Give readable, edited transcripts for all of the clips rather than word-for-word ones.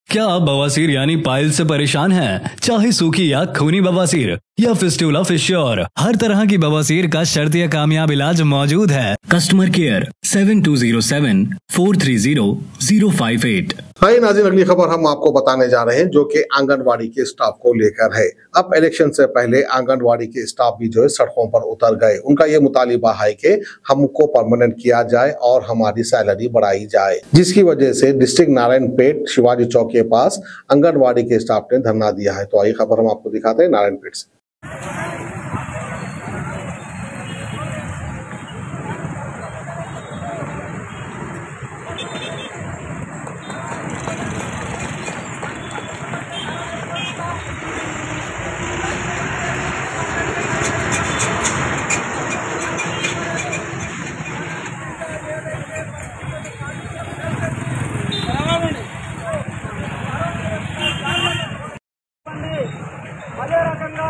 क्या आप बवासीर यानी पाइल से परेशान हैं? चाहे सूखी या खूनी बवासीर या फिस्टुला फिश्योर, हर तरह की बवासीर का शर्तीय कामयाब इलाज मौजूद है। Customer care 7207-430-058। हाय नाज़रीन, अगली खबर हम आपको बताने जा रहे हैं जो कि आंगनवाड़ी के स्टाफ को लेकर है। अब इलेक्शन से पहले आंगनवाड़ी के स्टाफ भी जो है सड़कों पर उतर गए। उनका ये मुतालिबा है कि हमको परमानेंट किया जाए और हमारी सैलरी बढ़ाई जाए, जिसकी वजह से डिस्ट्रिक्ट नारायणपेट शिवाजी चौक के पास आंगनवाड़ी के स्टाफ ने धरना दिया है। तो आइए खबर हम आपको दिखाते हैं नारायणपेट से। అదే రకంగా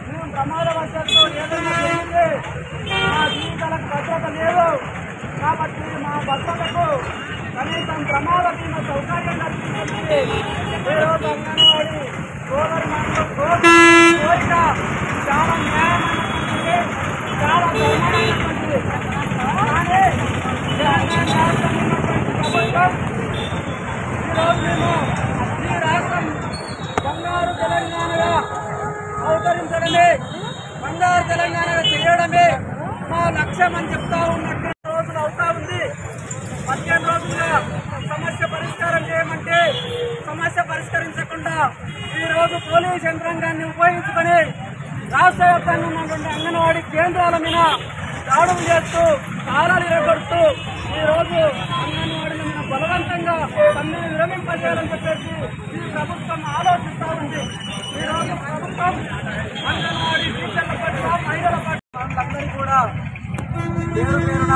మేము ప్రమాదవశాత్తు ఏదైనా చేస్తే మా జీవితాలకు భద్రత లేదు కాబట్టి మా భర్తలకు కనీసం ప్రమాద బీమా సౌకర్యం కల్పించండి. ఈరోజు అంగన్వాడీ సోదరులకు కోరిక చాలా న్యాయమైనటువంటిది, చాలా ధర్మమైనటువంటిది. కానీ ప్రభుత్వం ఈరోజు మేము ఈ రాష్ట్రం బంగారు తెలంగాణగా అవతరించడమే, బంగారు తెలంగాణగా చేయడమే మా లక్ష్యం అని చెప్తా ఉన్నట్టు రోజులు అవుతా ఉంది. 15 రోజులుగా సమస్య పరిష్కారం చేయమంటే సమస్య పరిష్కరించకుండా ఈరోజు పోలీస్ యంత్రాంగాన్ని ఉపయోగించుకొని రాష్ట్ర వ్యాప్తంగా ఉన్నటువంటి అంగన్వాడీ కేంద్రాల మీద దాడులు చేస్తూ తాళాలు ఇరగొడుతూ ఈరోజు అంగన్వాడీల మీద బలవంతంగా సమ్మెను విరమింపజేయాలని చెప్పేసి ఈ ప్రభుత్వం ఆలోచిస్తూ ఉంది. ఈరోజు ప్రభుత్వం అంగన్వాడీ టీచర్ల పట్ల, మహిళల పట్ల అందరికీ కూడా పేరు పేరున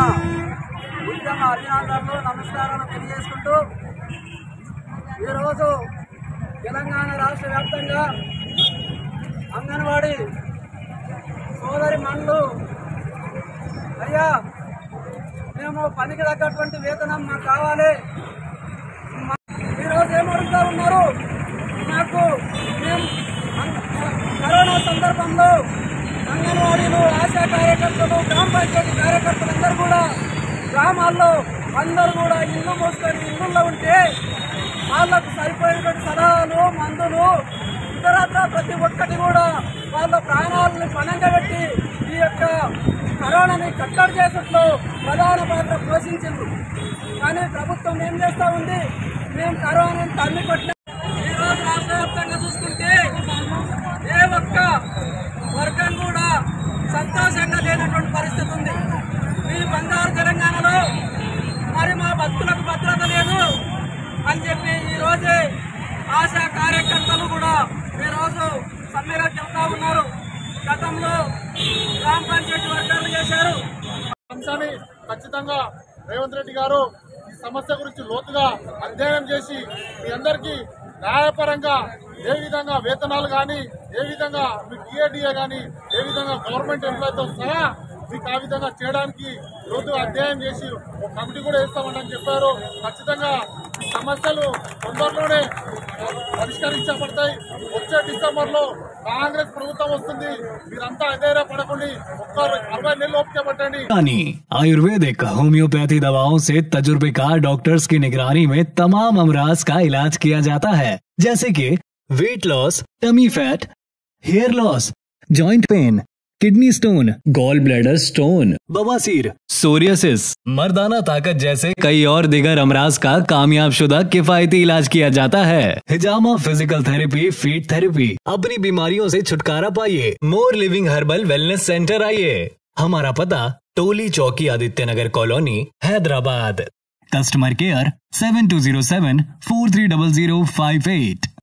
ఉద్యమ అభినందనలు, నమస్కారాలు తెలియజేసుకుంటూ ఈరోజు తెలంగాణ రాష్ట్ర వ్యాప్తంగా అంగన్వాడీ సోదరి మనులు అయ్యా మేము పనికి తగ్గటువంటి వేతనం మాకు కావాలి. ఈరోజు ఏమడుగుతా ఉన్నారు, మాకు మేము కరోనా సందర్భంలో అంగన్వాడీలు, ఆశా కార్యకర్తలు, గ్రామ పంచాయతీ కార్యకర్తలందరూ కూడా గ్రామాల్లో అందరూ కూడా ఇల్లు మోసుకొని ఇళ్లలో ఉంటే వాళ్ళకు సరిపోయినటువంటి సలహాలు, మందులు, ఇతరత్ర ప్రతి ఒక్కటి కూడా వాళ్ళ ప్రాణాలను పణంగా పెట్టి ఈ యొక్క కరోనాని కట్టడి చేసేట్లో ప్రధాన పాత్ర పోషించింది. కానీ ప్రభుత్వం ఏం చేస్తూ ఉంది, మేము కరోనాను తరిమి కొట్టిన. ఈరోజు రాష్ట్ర వ్యాప్తంగా చూసుకుంటే ఏ ఒక్క వర్గం కూడా సంతోషంగా లేనటువంటి పరిస్థితి ఉంది. ఈ బంగారు తెలంగాణలో మరి మా భక్తులకు భద్రత లేదు అని చెప్పి ఈరోజే ఆశా కార్యకర్తలు కూడా ఈరోజు సమ్మెలోకి వెళ్తా ఉన్నారు. గతంలో గ్రామ పంచాయతీ వర్గాలు చేశారు. అంశాన్ని ఖచ్చితంగా రేవంత్ రెడ్డి గారు ఈ సమస్య గురించి లోతుగా అధ్యయనం చేసి మీ అందరికీ న్యాయపరంగా ఏ విధంగా వేతనాలు కానీ, ఏ విధంగా మీ టీఏడీఏ కానీ, ఏ విధంగా గవర్నమెంట్ ఎంప్లాయీతో సహా మీకు ఆ విధంగా చేయడానికి లోతుగా అధ్యయనం చేసి ఒక కమిటీ కూడా వేస్తామని చెప్పారు. ఖచ్చితంగా ఈ సమస్యలు తొందరలోనే పరిష్కరించబడతాయి. వచ్చే డిసెంబర్లో కాంగ్రెస్ ప్రభుత్వం వస్తుంది. మీరంతా అధైర్యపడకండి, ఒక్క 60 నెలలు ఓపిక పట్టండి. आयुर्वेदिक होम्योपैथी दवाओं से तजुर्बेकार डॉक्टर्स की निगरानी में तमाम अमराज का इलाज किया जाता है, जैसे कि weight loss, tummy fat, hair loss, joint pain, kidney stone, gall bladder stone, बवासीर, सोरियासिस, मर्दाना ताकत जैसे कई और दिगर अमराज का कामयाब शुदा किफायती इलाज किया जाता है। हिजामा फिजिकल थेरेपी, फीट थेरेपी। अपनी बीमारियों से छुटकारा पाइए। More living herbal wellness centre आइए। हमारा पता Toli Chowki, Aditya Nagar colony, Hyderabad. Customer care 7207-430-058।